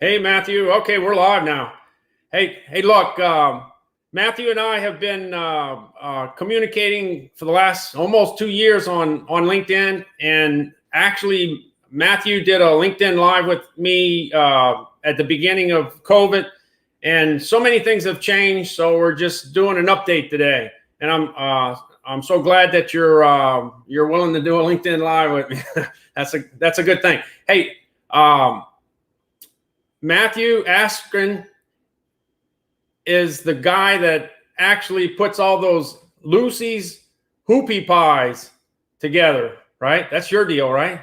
Hey, Matthew. Okay, we're live now. Hey, look, Matthew and I have been communicating for the last almost 2 years on LinkedIn, and actually, Matthew did a LinkedIn Live with me at the beginning of COVID, and so many things have changed. So we're just doing an update today, and I'm so glad that you're willing to do a LinkedIn Live with me. That's a good thing. Hey. Matthew Askrew is the guy that actually puts all those Lucy's hoopie pies together, right? That's your deal, right?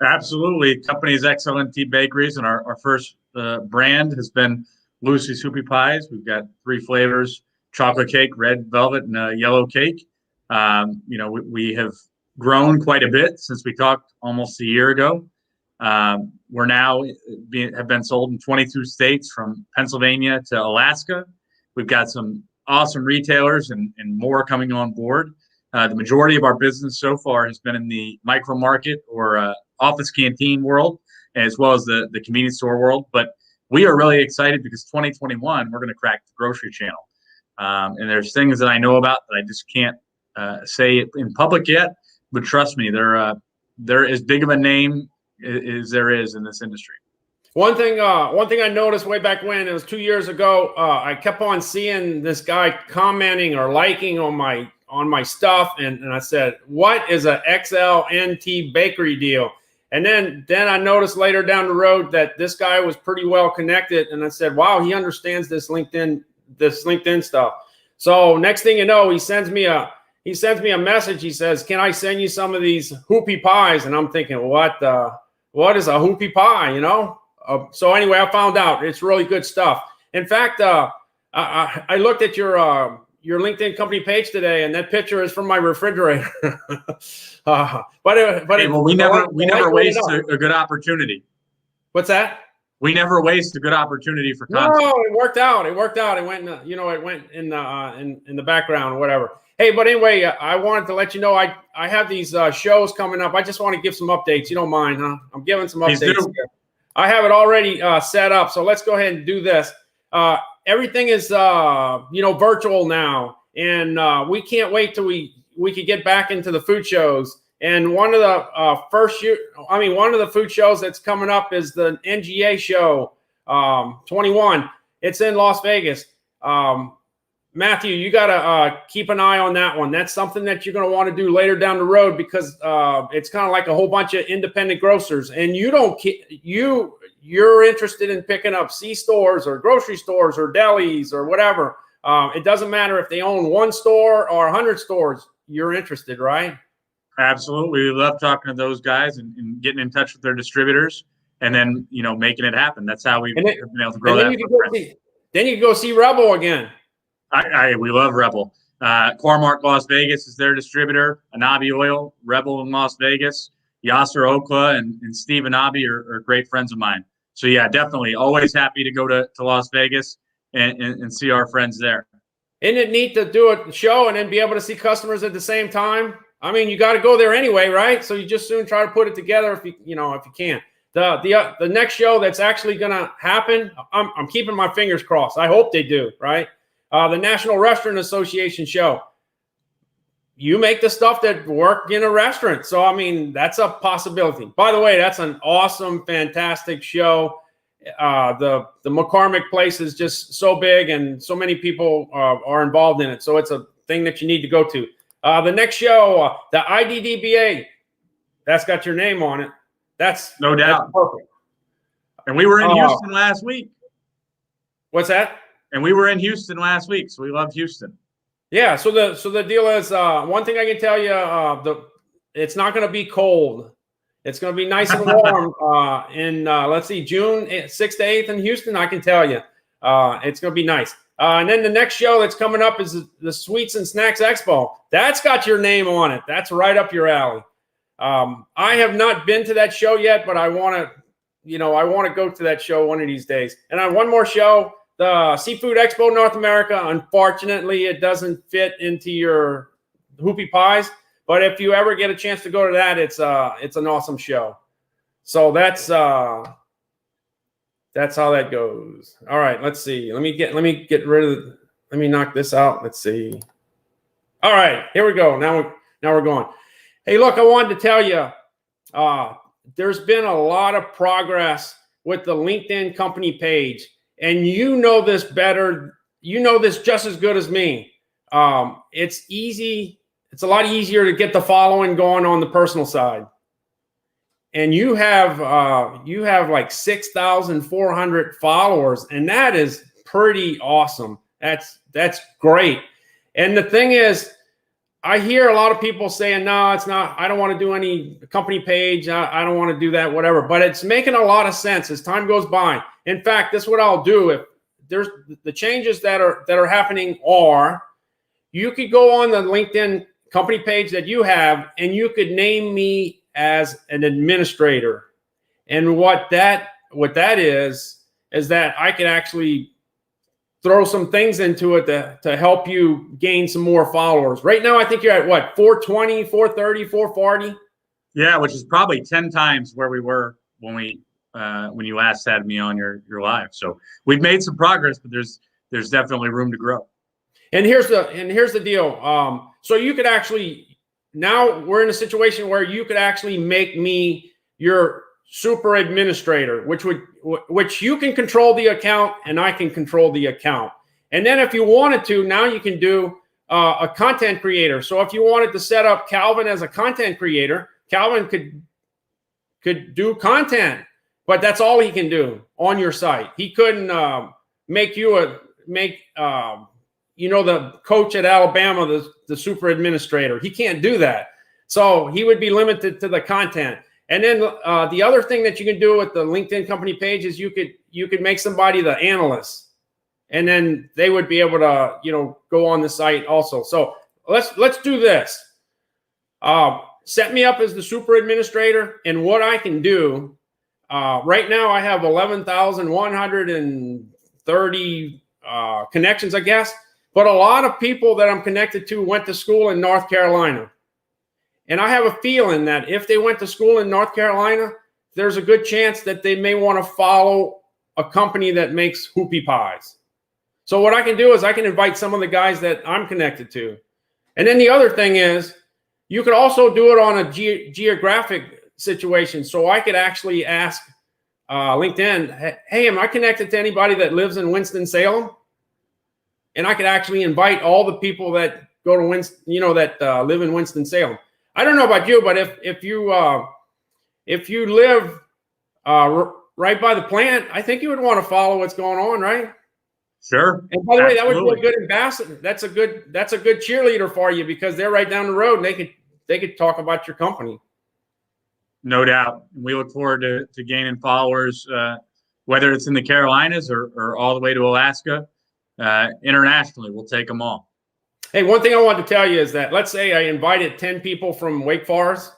Absolutely. Company's XLNT Bakeries, and our first brand has been Lucy's Hoopie Pies. We've got 3 flavors: chocolate cake, red velvet, and yellow cake. We have grown quite a bit since we talked almost a year ago. We're now have been sold in 22 states, from Pennsylvania to Alaska. We've got some awesome retailers and more coming on board. The majority of our business so far has been in the micro market or office canteen world, as well as the convenience store world. But we are really excited because 2021, we're going to crack the grocery channel. And there's things that I know about that I just can't say in public yet. But trust me, they're as big of a name as there is in this industry. One thing I noticed way back when, it was 2 years ago, I kept on seeing this guy commenting or liking on my stuff, and I said, what is a XLNT bakery deal? And then I noticed later down the road that this guy was pretty well connected, and I said, wow, he understands this LinkedIn stuff. So next thing you know, he sends me a message. He says, can I send you some of these hoopie pies? And I'm thinking, what is a hoopie pie, you know? So anyway, I found out it's really good stuff. In fact, I looked at your LinkedIn company page today, and that picture is from my refrigerator. We never waste a good opportunity. What's that? We never waste a good opportunity for content. No, it worked out. It went, it went in the background or whatever. Hey, but anyway, I wanted to let you know I have these shows coming up. I just want to give some updates. You don't mind, huh? I'm giving some updates here. I have it already set up, so let's go ahead and do this. Everything is virtual now, and we can't wait till we could get back into the food shows. And one of the food shows that's coming up is the NGA show 21. It's in Las Vegas. Matthew, you got to keep an eye on that one. That's something that you're going to want to do later down the road, because it's kind of like a whole bunch of independent grocers, and you're interested in picking up C-stores or grocery stores or delis or whatever. It doesn't matter if they own 1 store or 100 stores. You're interested, right? Absolutely. We love talking to those guys and getting in touch with their distributors, and then making it happen. That's how we've been able to grow that. Then you can go see Rebel again. We love Rebel. Core-Mark Las Vegas is their distributor. Anabi Oil, Rebel in Las Vegas. Yasser Okla and Steve Anabi are great friends of mine. So yeah, definitely always happy to go to Las Vegas and see our friends there. Isn't it neat to do a show and then be able to see customers at the same time? I mean, you got to go there anyway, right? So you just soon try to put it together if you can. The next show that's actually going to happen, I'm keeping my fingers crossed. I hope they do, right? The National Restaurant Association show. You make the stuff that work in a restaurant. So, I mean, that's a possibility. By the way, that's an awesome, fantastic show. The McCormick place is just so big, and so many people are involved in it. So it's a thing that you need to go to. The next show, the IDDBA, that's got your name on it. That's no doubt. That's perfect. And we were in Houston last week. What's that? And we were in Houston last week, so we love Houston. Yeah. So the deal is, one thing I can tell you, it's not going to be cold. It's going to be nice and warm in let's see, June 6th to 8th in Houston. I can tell you, it's going to be nice. And then the next show that's coming up is the Sweets and Snacks Expo. That's got your name on it. That's right up your alley. I have not been to that show yet, but I want to go to that show one of these days. And on one more show, the Seafood Expo North America. Unfortunately, it doesn't fit into your hoopie pies. But if you ever get a chance to go to that, it's an awesome show. So that's That's how that goes. All right, let's see. Let me get rid of. Let me knock this out. Let's see. All right, here we go. Now we're going. Hey, look, I wanted to tell you, there's been a lot of progress with the LinkedIn company page, and you know this better. You know this just as good as me. It's easy. It's a lot easier to get the following going on the personal side. And you have like 6,400 followers, and that is pretty awesome. That's great. And the thing is, I hear a lot of people saying, no, it's not, I don't want to do any company page. I don't want to do that, whatever. But it's making a lot of sense as time goes by. In fact, this is what I'll do. If there's the changes that are happening are, you could go on the LinkedIn company page that you have, and you could name me as an administrator. And what that is that I could actually throw some things into it to help you gain some more followers. Right now, I think you're at what, 420, 430, 440? Yeah, which is probably 10 times where we were when you last had me on your live. So we've made some progress, but there's definitely room to grow. And here's the deal. So you could actually, now we're in a situation where you could actually make me your super administrator, which you can control the account and I can control the account. And then if you wanted to, now you can do a content creator. So if you wanted to set up Calvin as a content creator, Calvin could do content, but that's all he can do on your site. He couldn't make you the coach at Alabama, the super administrator. He can't do that. So he would be limited to the content. And then the other thing that you can do with the LinkedIn company page is you could make somebody the analyst, and then they would be able to go on the site also. So let's do this. Set me up as the super administrator, and what I can do right now, I have 11,130 connections, I guess. But a lot of people that I'm connected to went to school in North Carolina. And I have a feeling that if they went to school in North Carolina, there's a good chance that they may want to follow a company that makes hoopie pies. So what I can do is I can invite some of the guys that I'm connected to. And then the other thing is you could also do it on a geographic situation. So I could actually ask LinkedIn, hey, am I connected to anybody that lives in Winston-Salem? And I could actually invite all the people that go to live in Winston-Salem. I don't know about you, but if you live right by the plant, I think you would want to follow what's going on, right? Sure. And by the way, that would be a good ambassador. That's a good cheerleader for you because they're right down the road and they could talk about your company. No doubt. We look forward to gaining followers, whether it's in the Carolinas or all the way to Alaska. Internationally, we'll take them all. Hey, one thing I wanted to tell you is that let's say I invited 10 people from Wake Forest,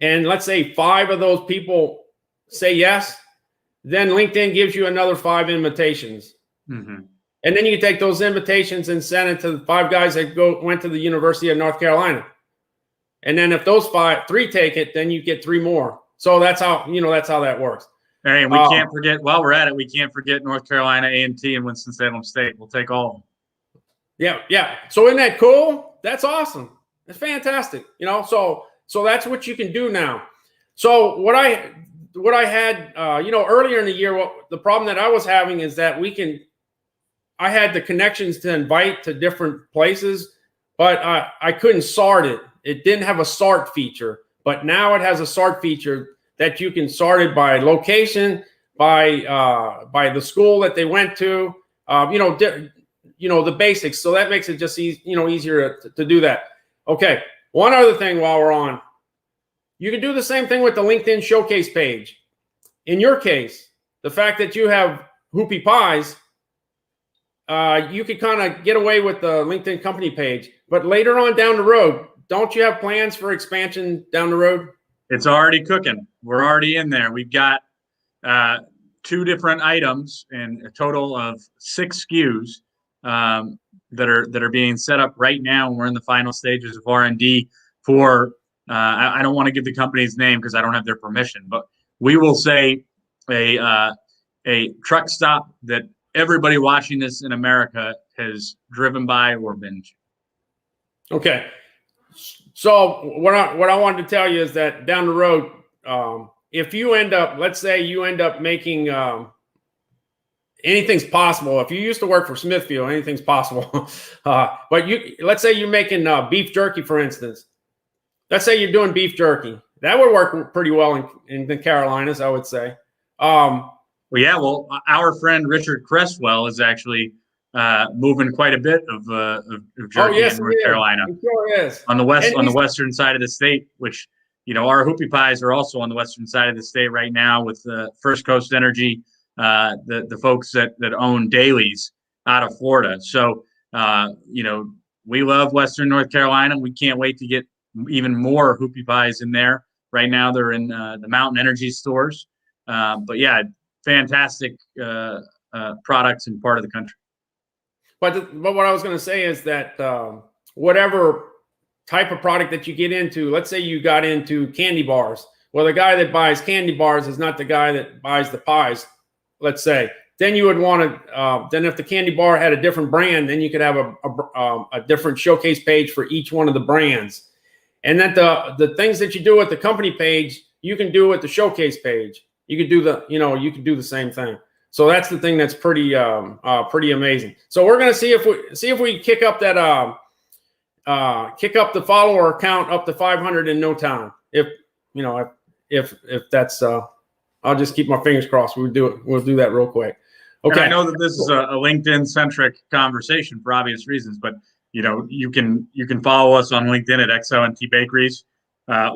and let's say 5 of those people say yes, then LinkedIn gives you another 5 invitations. Mm-hmm. And then you take those invitations and send it to the 5 guys that went to the University of North Carolina. And then if those 3 take it, then you get 3 more. So that's how that works. Hey, and we can't forget, while we're at it, we can't forget North Carolina A&T and Winston-Salem State. We'll take all of them. Yeah. So isn't that cool? That's awesome. It's fantastic. So that's what you can do now. So what I had, earlier in the year, the problem that I was having is that I had the connections to invite to different places, but I couldn't sort it. It didn't have a sort feature, but now it has a sort feature that you can sort it by location, by the school that they went to, the basics. So that makes it just easier to do that. Okay. One other thing while we're on, you can do the same thing with the LinkedIn showcase page. In your case, the fact that you have hoopie pies, you could kind of get away with the LinkedIn company page, but later on down the road, don't you have plans for expansion down the road? It's already cooking. We're already in there. We've got 2 different items and a total of 6 SKUs that are being set up right now. We're in the final stages of R&D for. I don't want to give the company's name because I don't have their permission, but we will say a a truck stop that everybody watching this in America has driven by or been to. Okay. So what I wanted to tell you is that down the road, if you end up, let's say you end up making anything's possible. If you used to work for Smithfield, anything's possible. But let's say you're making beef jerky, for instance. Let's say you're doing beef jerky. That would work pretty well in the Carolinas, I would say. Well, our friend Richard Cresswell is actually moving quite a bit of jerky in North Carolina. He sure is. On the western side of the state, which, our hoopie pies are also on the western side of the state right now with First Coast Energy, the folks that own Dailies out of Florida. So, we love Western North Carolina. We can't wait to get even more hoopie pies in there. Right now, they're in the Mountain Energy stores. But yeah, fantastic products in part of the country. But what I was going to say is that whatever type of product that you get into, let's say you got into candy bars. Well, the guy that buys candy bars is not the guy that buys the pies, let's say. Then you would want to, then if the candy bar had a different brand, then you could have a different showcase page for each one of the brands. And that the things that you do with the company page, you can do with the showcase page. You could do you could do the same thing. So that's the thing that's pretty amazing. So we're gonna see if we kick up that kick up the follower count up to 500 in no time. If that's I'll just keep my fingers crossed. We'll do that real quick. Okay. And I know that this is a LinkedIn centric conversation for obvious reasons, but you can follow us on LinkedIn at XLNT Bakeries,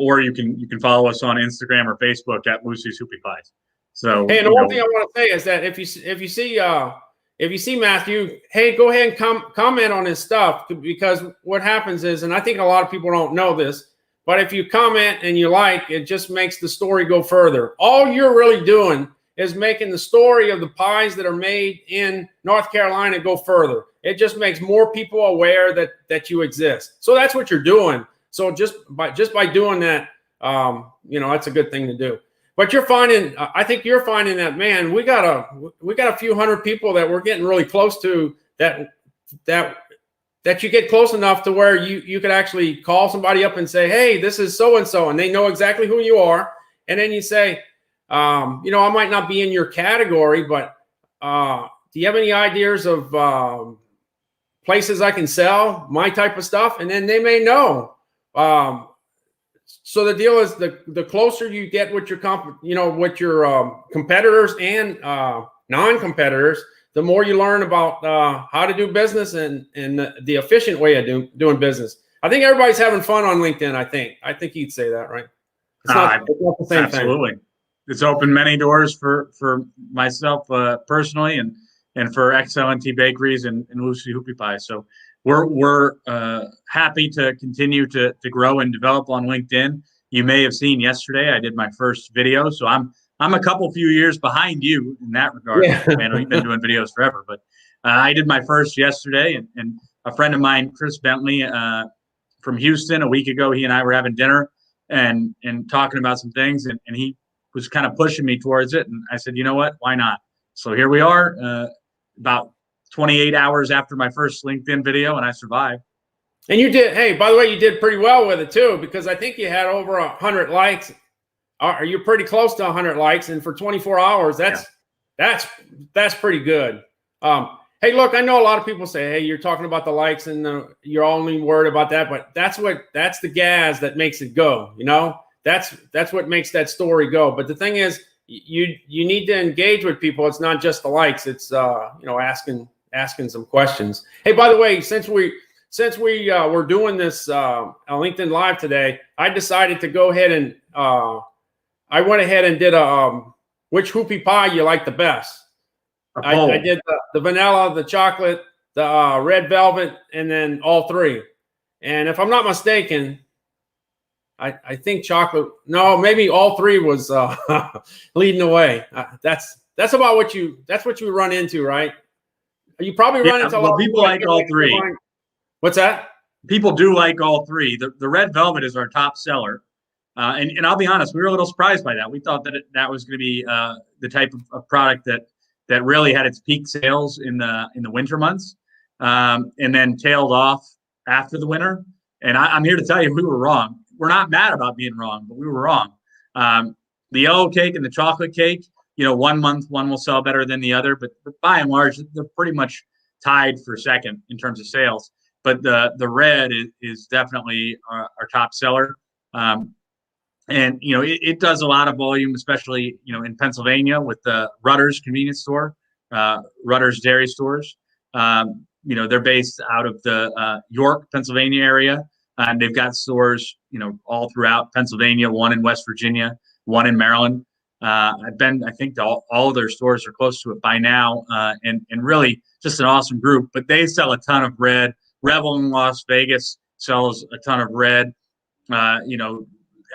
or you can follow us on Instagram or Facebook at Lucy's Hoopie Pies. So, hey, and the one thing I want to say is that if you see Matthew, hey, go ahead and comment on his stuff, because what happens is, and I think a lot of people don't know this, but if you comment and you like, it just makes the story go further. All you're really doing is making the story of the pies that are made in North Carolina go further. It just makes more people aware that you exist. So that's what you're doing. So just by doing that, that's a good thing to do. But I think you're finding that, man, we got a few hundred people that we're getting really close to that you get close enough to where you could actually call somebody up and say, hey, this is so-and-so, and they know exactly who you are. And then you say, I might not be in your category, but do you have any ideas of places I can sell my type of stuff? And then they may know. So the deal is the closer you get with your competitors and non-competitors, the more you learn about how to do business and the efficient way of doing business. I think everybody's having fun on LinkedIn. I think you'd say that, right? It's not the same absolutely thing. It's opened many doors for myself personally and for XLNT Bakeries and Lucy Hoopie Pie. So we're happy to continue to grow and develop on LinkedIn. You may have seen yesterday I did my first video, so I'm a few years behind you in that regard. Yeah. Man, we've been doing videos forever, but I did my first yesterday, and a friend of mine, Chris Bentley, from Houston, a week ago, he and I were having dinner and talking about some things, and he was kind of pushing me towards it, and I said, you know what, why not? So here we are, about 28 hours after my first LinkedIn video, and I survived. And you did. Hey, by the way, you did pretty well with it too, because I think you had over 100 likes. You're pretty close to 100 likes, and for 24 hours, that's pretty good. Hey, look, I know a lot of people say, hey, you're talking about the likes and you're only worried about that, but that's the gas that makes it go. That's what makes that story go. But the thing is, you need to engage with people. It's not just the likes. It's asking some questions. Hey, by the way, since we were doing this LinkedIn Live today, I decided to go ahead and I went ahead and did a which hoopie pie you like the best. I did the vanilla, the chocolate, the red velvet, and then all three. And if I'm not mistaken, I think chocolate. No, maybe all three was leading the way. That's about what you run into, right? You probably run into a lot of people like all three. What's that? People do like all three. The red velvet is our top seller. And I'll be honest, we were a little surprised by that. We thought that was going to be the type of product that that really had its peak sales in the winter months, and then tailed off after the winter. And I'm here to tell you, we were wrong. We're not mad about being wrong, but we were wrong. The yellow cake and the chocolate cake, 1 month one will sell better than the other, but by and large, they're pretty much tied for second in terms of sales. But the red is definitely our top seller. And it does a lot of volume, especially in Pennsylvania with the Rutter's convenience store, Rutter's dairy stores. They're based out of the York, Pennsylvania area, and they've got stores all throughout Pennsylvania. One in West Virginia, one in Maryland. I've been, I think all of their stores are close to it by now, and really just an awesome group. But they sell a ton of red. Revel in Las Vegas sells a ton of red.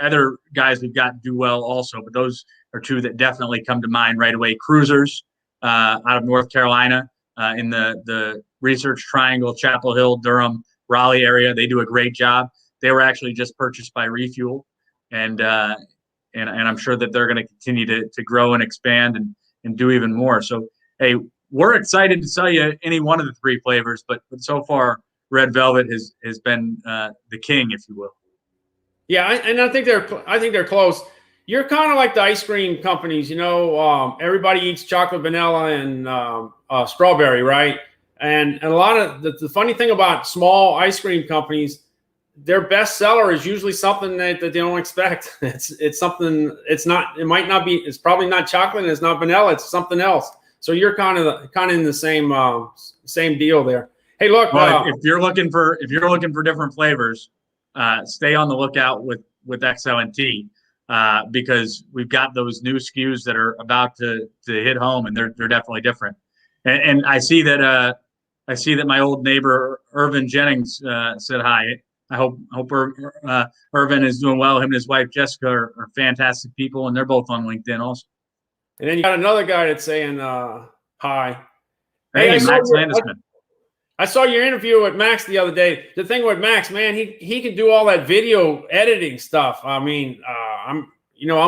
Other guys we've got do well also, but those are two that definitely come to mind right away. Cruisers out of North Carolina in the Research Triangle, Chapel Hill, Durham, Raleigh area. They do a great job. They were actually just purchased by Refuel, and I'm sure that they're going to continue to grow and expand and do even more. So, hey, we're excited to sell you any one of the three flavors, but so far, Red Velvet has been the king, if you will. Yeah, I think they're close. You're kind of like the ice cream companies, everybody eats chocolate, vanilla, and strawberry, right? And a lot of the funny thing about small ice cream companies, their best seller is usually something that they don't expect. It's something. It's not. It might not be. It's probably not chocolate. And it's not vanilla. It's something else. So you're kind of in the same deal there. Hey, look. Well, if you're looking for different flavors, stay on the lookout with XLNT because we've got those new SKUs that are about to hit home, and they're definitely different. And I see that my old neighbor Irvin Jennings said hi. I hope Irvin is doing well. Him and his wife Jessica are fantastic people, and they're both on LinkedIn also. And then you got another guy that's saying hi. Hey, Max Landisman. I saw your interview with Max the other day. The thing with Max, man, he can do all that video editing stuff. I mean, I'm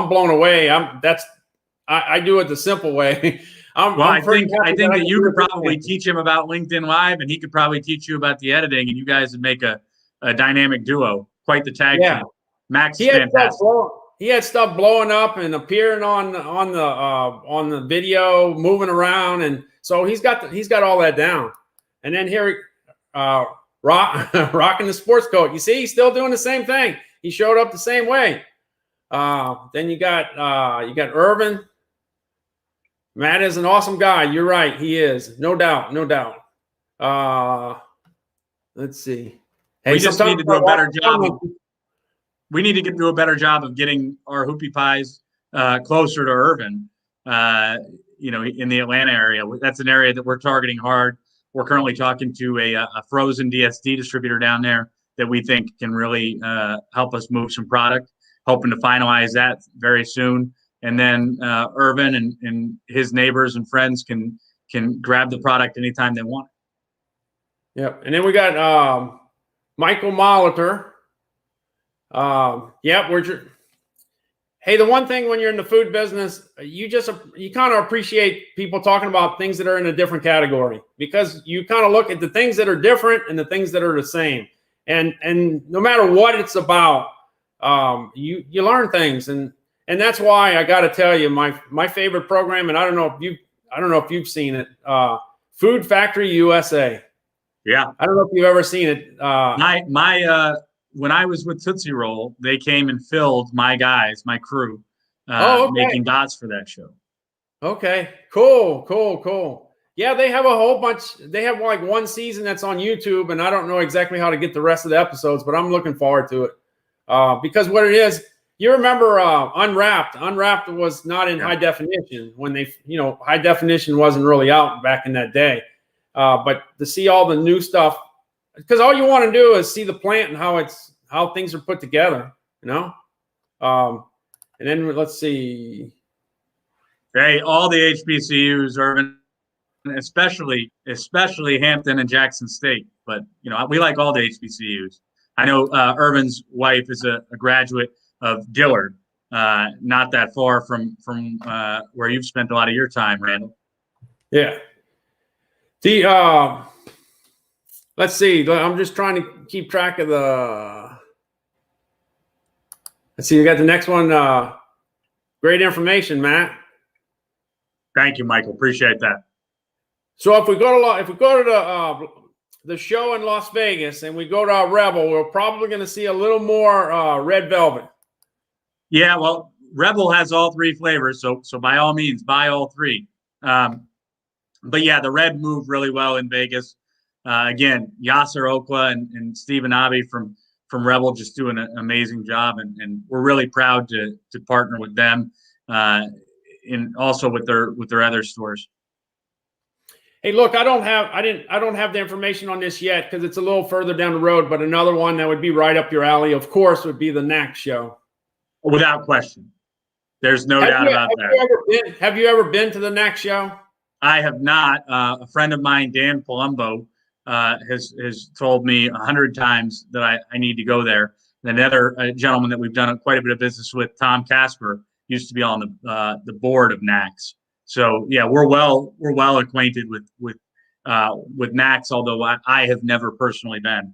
blown away. I do it the simple way. I think that you could probably teach him about LinkedIn Live, and he could probably teach you about the editing, and you guys would make a dynamic duo. Quite the tag team. Max is fantastic. He had stuff blowing up and appearing on the video, moving around, and so he's got all that down. And then here, rocking the sports coat. You see, he's still doing the same thing. He showed up the same way. Then you got Irvin. Matt is an awesome guy. You're right. He is. No doubt. Let's see. Hey, we just need to do a better job. We need to do a better job of getting our hoopie pies closer to Irvin, in the Atlanta area. That's an area that we're targeting hard. We're currently talking to a frozen DSD distributor down there that we think can really help us move some product. Hoping to finalize that very soon. And then Irvin and his neighbors and friends can grab the product anytime they want. Yep. And then we got Michael Molitor. Hey, the one thing when you're in the food business, you kind of appreciate people talking about things that are in a different category because you kind of look at the things that are different and the things that are the same. And no matter what it's about, you learn things. And that's why I got to tell you my favorite program, and I don't know if you've seen it, Food Factory USA. Yeah. I don't know if you've ever seen it. When I was with Tootsie Roll, they came and filled my crew, making dots for that show. Okay, cool. Yeah, they have a whole bunch. They have like one season that's on YouTube, and I don't know exactly how to get the rest of the episodes, but I'm looking forward to it. Because what it is, you remember Unwrapped. Unwrapped was not in high definition when high definition wasn't really out back in that day. But to see all the new stuff, because all you want to do is see the plant and how things are put together, And then let's see. Hey, all the HBCUs, Irvin, especially Hampton and Jackson State. But we like all the HBCUs. I know Irvin's wife is a graduate of Dillard, not that far from where you've spent a lot of your time, Randall. Yeah. The let's see. I'm just trying to keep track of the. Let's see. You got the next one. Great information, Matt. Thank you, Michael. Appreciate that. So if we go to the show in Las Vegas and we go to Rebel, we're probably going to see a little more red velvet. Yeah, well, Rebel has all three flavors, so by all means, buy all three. But yeah, the red moved really well in Vegas. Again, Yasser Okla and Stephen Abbey from Rebel just doing an amazing job, and we're really proud to partner with them, and also with their other stores. Hey, look, I don't have the information on this yet because it's a little further down the road. But another one that would be right up your alley, of course, would be the NAC show. Without question, there's no doubt about that. Have you ever been to the NAC show? I have not. A friend of mine, Dan Palumbo, has told me 100 times that I need to go there. And another gentleman that we've done quite a bit of business with, Tom Casper, used to be on the board of NACS. So yeah, we're well acquainted with NACS, although I have never personally been.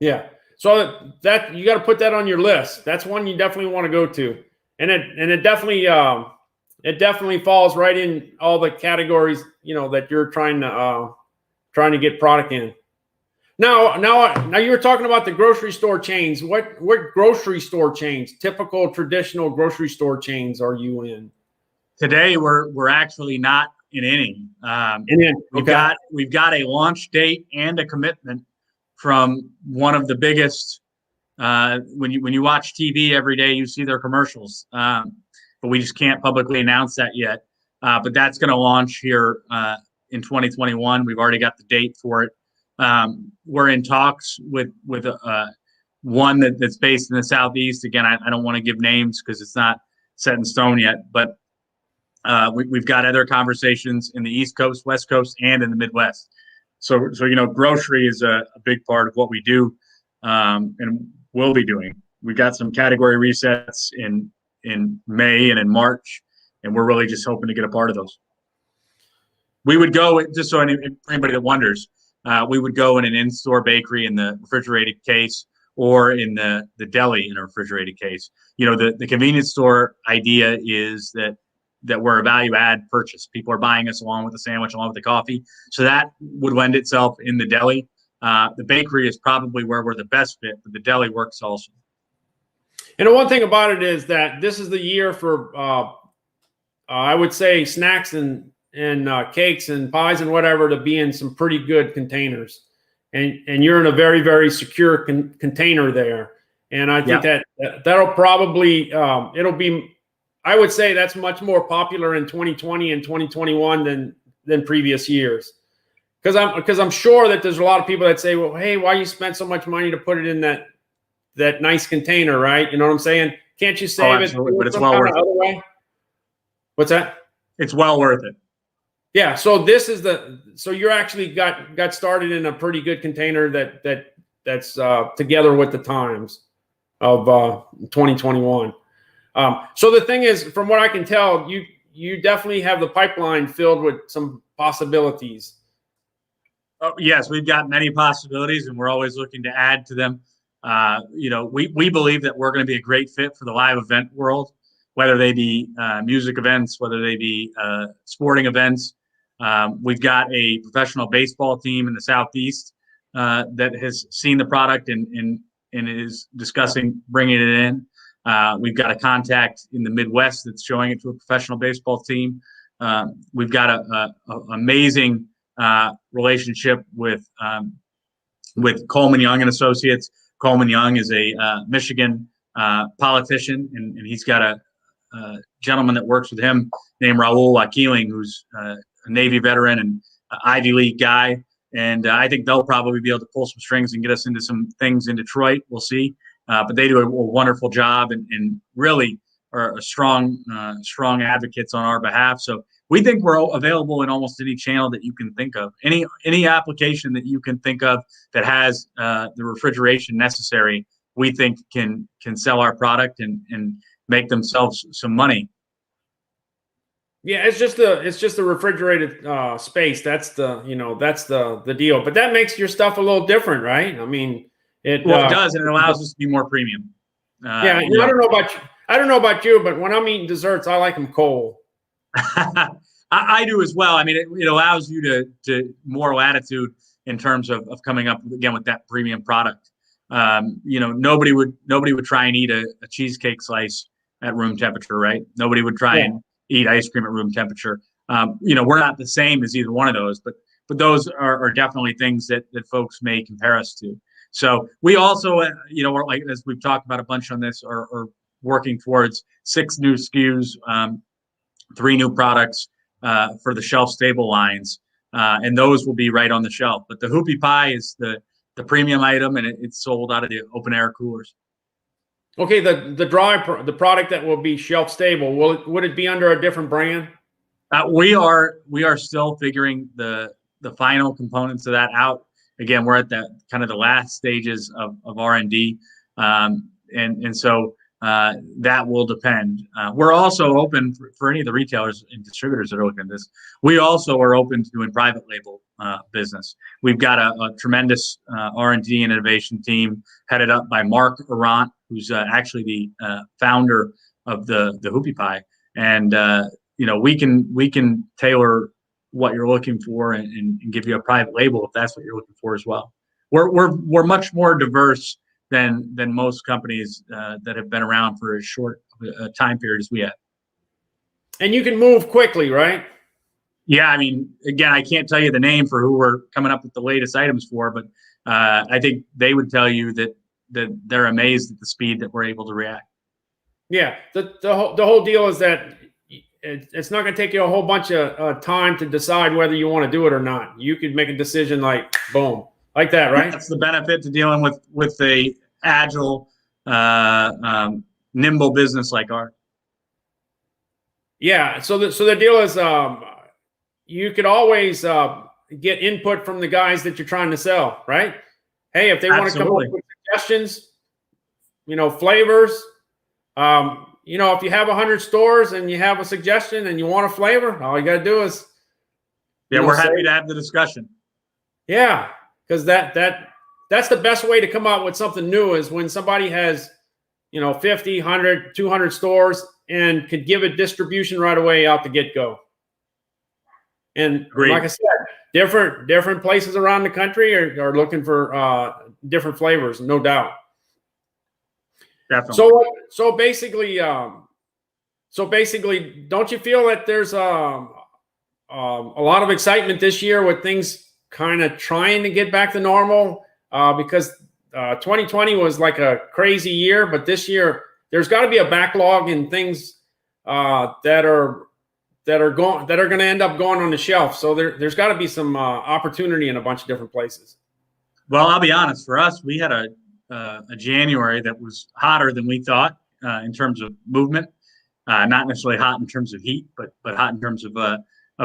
Yeah, so that you got to put that on your list. That's one you definitely want to go to, and it definitely falls right in all the categories that you're trying to get product in. Now you were talking about the grocery store chains. What grocery store chains, typical traditional grocery store chains, are you in? Today we're actually not in any. We've got a launch date and a commitment from one of the biggest. When you watch TV every day, you see their commercials, but we just can't publicly announce that yet. But that's going to launch here in 2021. We've already got the date for it. We're in talks with one that's based in the Southeast. Again, I don't want to give names because it's not set in stone yet, but we've got other conversations in the East Coast, West Coast, and in the Midwest. So grocery is a big part of what we do, and will be doing. We've got some category resets in May and in March, and we're really just hoping to get a part of those. We would go, just so anybody that wonders, we would go in an in-store bakery in the refrigerated case, or in the deli in a refrigerated case. The convenience store idea is that we're a value add purchase. People are buying us along with the sandwich, along with the coffee. So that would lend itself in the deli. The bakery is probably where we're the best fit, but the deli works also. And the one thing about it is that this is the year for, I would say, snacks and cakes and pies and whatever to be in some pretty good containers. And you're in a very, very secure container there. And I think that'll probably, it'll be, I would say that's much more popular in 2020 and 2021 than previous years. Because I'm sure that there's a lot of people that say, well, hey, why you spent so much money to put it in that nice container, right? You know what I'm saying? Can't you save it? But it's well worth it. What's that? It's well worth it. Yeah. So this is so you're actually got started in a pretty good container that's together with the times of 2021. So the thing is, from what I can tell, you definitely have the pipeline filled with some possibilities. Oh, yes, we've got many possibilities, and we're always looking to add to them. We believe that we're going to be a great fit for the live event world, whether they be music events, whether they be sporting events. We've got a professional baseball team in the Southeast that has seen the product and is discussing bringing it in. We've got a contact in the Midwest that's showing it to a professional baseball team. We've got an amazing relationship with Coleman Young and Associates. Coleman Young is a Michigan politician, and he's got a gentleman that works with him named Raul Wakiling, who's a Navy veteran and Ivy League guy. And I think they'll probably be able to pull some strings and get us into some things in Detroit. We'll see. But they do a wonderful job and really are strong advocates on our behalf. So we think we're available in almost any channel that you can think of, any application that you can think of that has the refrigeration necessary. We think can sell our product and make themselves some money. Yeah, it's just the refrigerated space. That's the deal. But that makes your stuff a little different, right? I mean, it Well, it does, and it allows us to be more premium. yeah. You I know, don't know about you. I don't know about you, but when I'm eating desserts, I like them cold. I do as well. I mean, it allows you to more latitude in terms of coming up again with that premium product. You know, nobody would try and eat a cheesecake slice at room temperature, right? Nobody would try Yeah. and eat ice cream at room temperature. You know, we're not the same as either one of those, but those are definitely things that folks may compare us to. So we also, you know, like as we've talked about a bunch on this, are working towards 6 new SKUs. 3 new products for the shelf stable lines, and those will be right on the shelf. But the Hoopie Pie is the premium item, and it's sold out of the open air coolers. Okay, the product that will be shelf stable, would it be under a different brand? We are still figuring the final components of that out. Again, we're at that kind of the last stages of R&D, and so that will depend. We're also open for any of the retailers and distributors that are looking at this. We also are open to doing private label business. We've got a tremendous R&D and innovation team headed up by Mark Arant, who's actually the founder of the Hoopie Pie, and you know, we can tailor what you're looking for and give you a private label if that's what you're looking for as well. We're much more diverse than most companies that have been around for as short a time period as we have. And you can move quickly, right? Yeah, I mean, again, I can't tell you the name for who we're coming up with the latest items for, but I think they would tell you that they're amazed at the speed that we're able to react. Yeah, the whole deal is that it's not going to take you a whole bunch of time to decide whether you want to do it or not. You could make a decision like boom, like that, right? That's the benefit to dealing with a agile, nimble business like ours. Yeah. So the deal is, you could always get input from the guys that you're trying to sell, right? Hey, if they want to come up Absolutely. with suggestions, flavors. If you have 100 stores and you have a suggestion and you want a flavor, all you got to do is, Yeah, we're happy to have the discussion. yeah, because that's the best way to come out with something new is when somebody has, 50, 100, 200 stores and could give it distribution right away out the get-go. And Agreed. like I said, different places around the country are looking for different flavors, no doubt. Definitely. So basically, don't you feel that there's a lot of excitement this year with things kind of trying to get back to normal? Because 2020 was like a crazy year, but this year there's got to be a backlog in things that are going to end up going on the shelf. So there's got to be some opportunity in a bunch of different places. Well, I'll be honest. For us, we had a January that was hotter than we thought in terms of movement. Not necessarily hot in terms of heat, but hot in terms of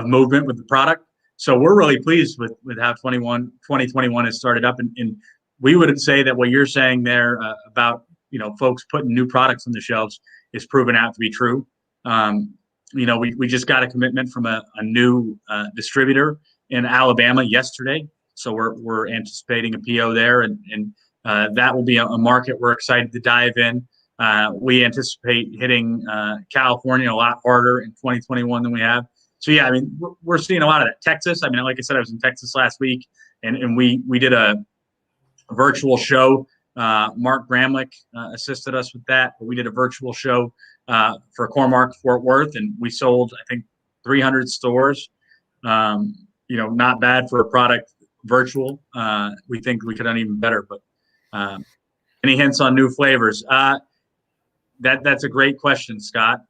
movement with the product. So we're really pleased with how 2021 has started up, and we would say that what you're saying there about folks putting new products on the shelves is proven out to be true. We just got a commitment from a new distributor in Alabama yesterday, so we're anticipating a PO there, and that will be a market we're excited to dive in. We anticipate hitting California a lot harder in 2021 than we have. So yeah, I mean, we're seeing a lot of that. Texas, I mean, like I said, I was in Texas last week, and we did a virtual show. Mark Bramlick assisted us with that, but we did a virtual show for Core-Mark Fort Worth, and we sold, I think, 300 stores. Not bad for a product virtual. We think we could have done even better, but any hints on new flavors? That's a great question, Scott.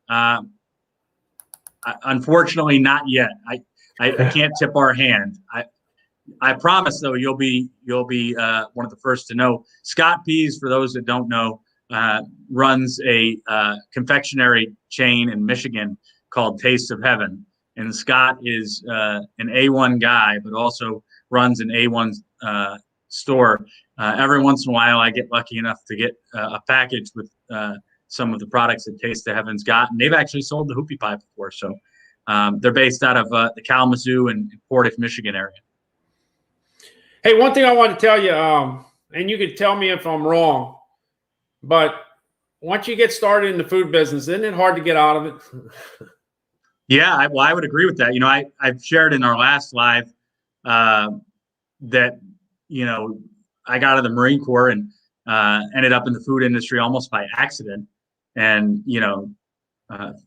Unfortunately, not yet. I can't tip our hand. I promise, though, you'll be one of the first to know. Scott Pease, for those that don't know, runs a confectionery chain in Michigan called Taste of Heaven. And Scott is an A1 guy, but also runs an A1 store. Every once in a while, I get lucky enough to get a package with some of the products that Taste of Heaven's got, and they've actually sold the Hoopie Pie before. So They're based out of the Kalamazoo and Portage, Michigan area. Hey, one thing I want to tell you, and you could tell me if I'm wrong, but once you get started in the food business, isn't it hard to get out of it? Yeah, I would agree with that. I've shared in our last live that, I got out of the Marine Corps and ended up in the food industry almost by accident. And,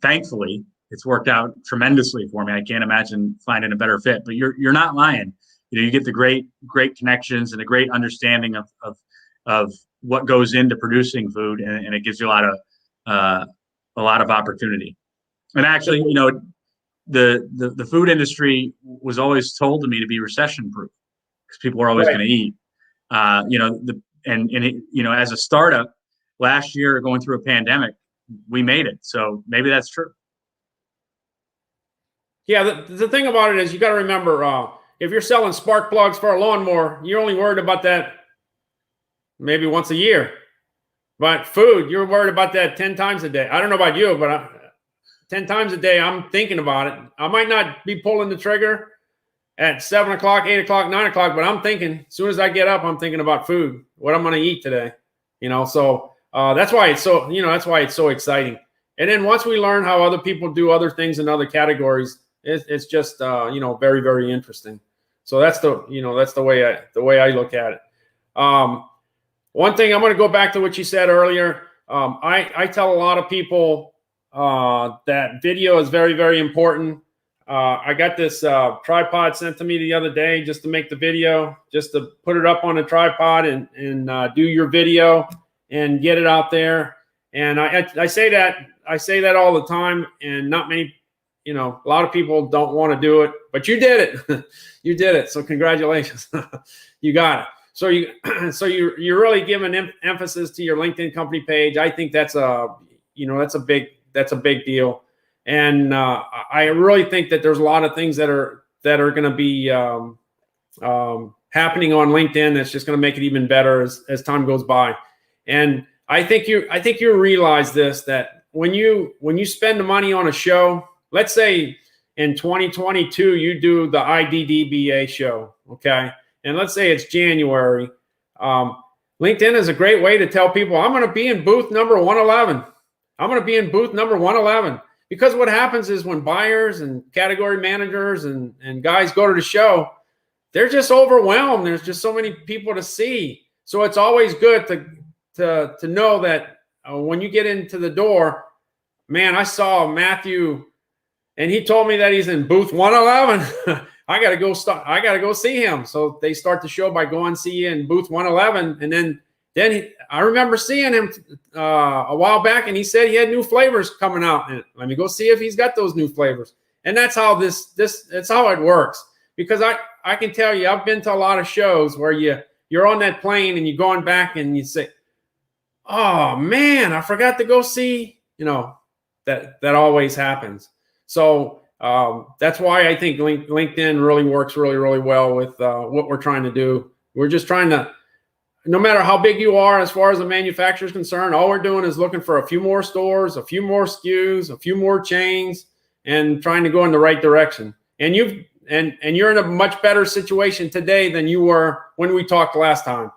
thankfully, it's worked out tremendously for me. I can't imagine finding a better fit, but you're not lying. You get the great connections and a great understanding of what goes into producing food, and it gives you a lot of opportunity. And actually, the food industry was always told to me to be recession proof because people are always going to eat. As a startup last year going through a pandemic, we made it. So maybe that's true. Yeah, the thing about it is you got to remember, if you're selling spark plugs for a lawnmower, you're only worried about that maybe once a year. But food, you're worried about that 10 times a day. I don't know about you, but 10 times a day, I'm thinking about it. I might not be pulling the trigger at 7 o'clock, 8 o'clock, 9 o'clock, but I'm thinking, as soon as I get up, I'm thinking about food, what I'm going to eat today. So that's why it's so exciting. And then once we learn how other people do other things in other categories, it's just very, very interesting. So that's the way I look at it. One thing, I'm going to go back to what you said earlier. I tell a lot of people that video is very, very important. I got this tripod sent to me the other day just to make the video, just to put it up on a tripod and do your video and get it out there. And I say that all the time, and not many, a lot of people don't want to do it, but you did it. You did it. So congratulations. You got it. So you're really giving emphasis to your LinkedIn company page. I think that's a big deal. And I really think that there's a lot of things that are going to be happening on LinkedIn that's just going to make it even better as time goes by. And I think you realize this, that when you spend the money on a show, let's say in 2022 you do the IDDBA show, okay? And let's say it's January. LinkedIn is a great way to tell people, I'm going to be in booth number 111. I'm going to be in booth number 111. Because what happens is when buyers and category managers and guys go to the show, they're just overwhelmed. There's just so many people to see. So it's always good to know that when you get into the door, man, I saw Matthew, and he told me that he's in booth 111. I got to go see him. So they start the show by going see you in booth 111. And then I remember seeing him a while back, and he said he had new flavors coming out. And let me go see if he's got those new flavors. And that's how it's how it works. Because I can tell you, I've been to a lot of shows where you're on that plane and you're going back and you say, oh man, I forgot to go see, that always happens. So that's why I think LinkedIn really works really, really well with what we're trying to do. We're just trying to, no matter how big you are, as far as the manufacturer is concerned, all we're doing is looking for a few more stores, a few more SKUs, a few more chains, and trying to go in the right direction. And you're in a much better situation today than you were when we talked last time.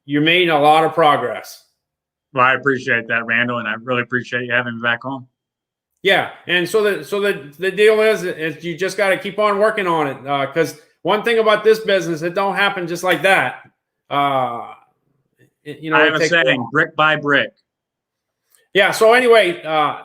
You made a lot of progress. Well, I appreciate that, Randall, and I really appreciate you having me back on. Yeah, and so the deal is you just got to keep on working on it, because one thing about this business, it don't happen just like that. I have a saying, brick by brick. Yeah. So anyway,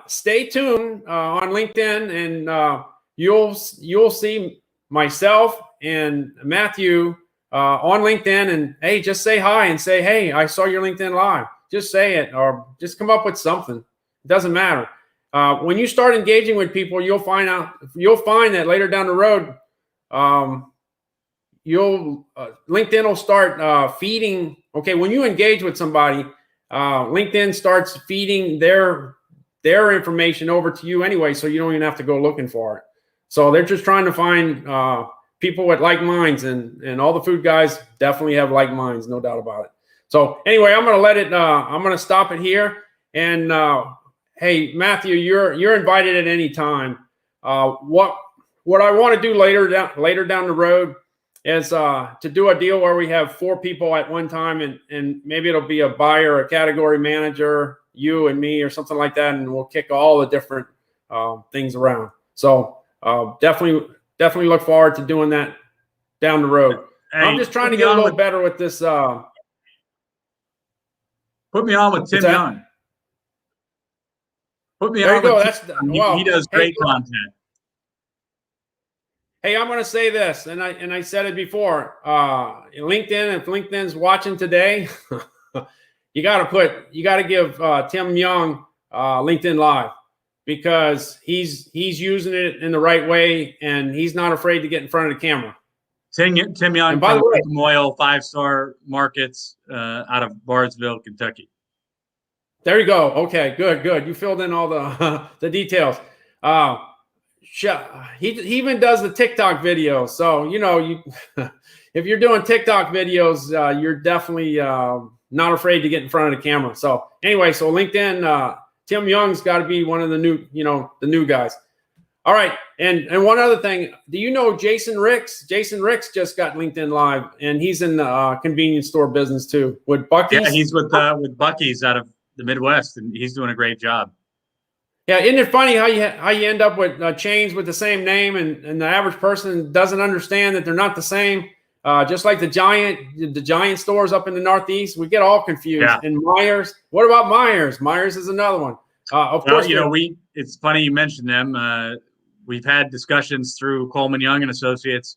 stay tuned on LinkedIn, and you'll see myself and Matthew on LinkedIn. And hey, just say hi and say, hey, I saw your LinkedIn live. Just say it, or just come up with something. It doesn't matter. When you start engaging with people, you'll find that later down the road, LinkedIn will start feeding. Okay, when you engage with somebody, LinkedIn starts feeding their information over to you anyway, so you don't even have to go looking for it. So they're just trying to find people with like minds, and all the food guys definitely have like minds, no doubt about it. So anyway, I'm gonna stop it here. And hey, Matthew, you're invited at any time. What I want to do later down the road is to do a deal where we have 4 people at one time, and maybe it'll be a buyer, a category manager, you and me, or something like that, and we'll kick all the different things around. So definitely look forward to doing that down the road. Hey, I'm just trying to get a little better with this. Put me on with Tim Young. Put me on with Tim. He does great content. Hey, I'm going to say this, and I said it before. LinkedIn, if LinkedIn's watching today, you got to give Tim Young LinkedIn Live, because he's using it in the right way, and he's not afraid to get in front of the camera. Tim Young, and by the way, Moyle 5-star markets out of Bardesville, Kentucky. There you go. Okay, good. You filled in all the details. He even does the TikTok videos. So, if you're doing TikTok videos, you're definitely not afraid to get in front of the camera. So anyway, so LinkedIn, Tim Young's got to be one of the new guys. All right. And one other thing, do you know Jason Ricks? Jason Ricks just got LinkedIn Live, and he's in the convenience store business too, with Buc-ee's. Yeah, he's with Buc-ee's out of the Midwest, and he's doing a great job. Yeah, isn't it funny how you end up with chains with the same name, and the average person doesn't understand that they're not the same? Just like the giant stores up in the Northeast, we get all confused. Yeah. And Myers, what about Myers? Myers is another one. Of course, it's funny you mentioned them. We've had discussions through Coleman Young and Associates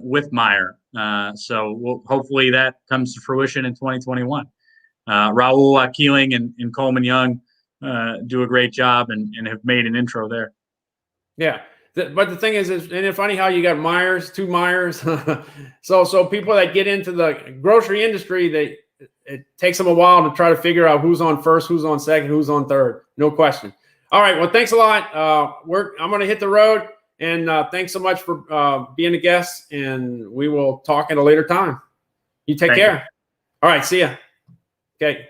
with Meyer, so hopefully that comes to fruition in 2021. Raul Keeling and Coleman Young do a great job and have made an intro there. Yeah. But the thing is, isn't it funny how you got Myers, 2 Myers? so people that get into the grocery industry, it takes them a while to try to figure out who's on first, who's on second, who's on third. No question. All right. Well, thanks a lot. I'm going to hit the road, and thanks so much for being a guest, and we will talk at a later time. You take care. All right. See ya. Okay.